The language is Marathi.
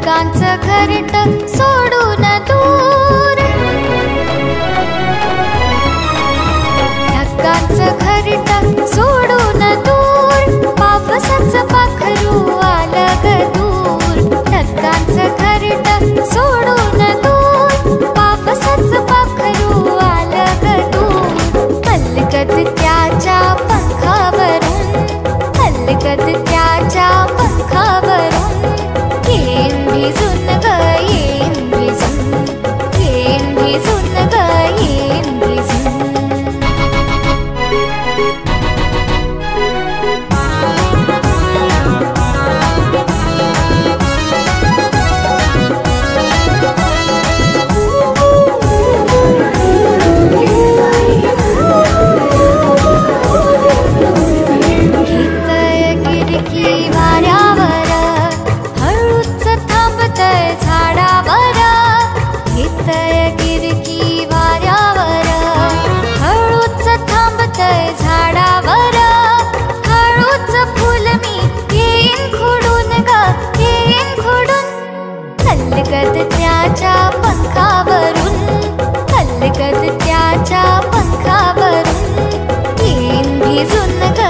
ढगांचं घरट सोडून दूर, ढगांचं घरट सोडून दूर, पावसाचं पाखरू आलं ग दूर. ढगांचं घरट सोडून दूर, पावसाचं पाखरू आलं ग दूर. अलगद त्याच्या पंखावरून, अलगद त्याच्या पंखावरून येईन भिजून ग येईन भिजून, येईन भिजून ग येईन भिजून. अलगद त्याच्या पंखावरून, अलगद त्याच्या पंखावरून येईन भिजून ग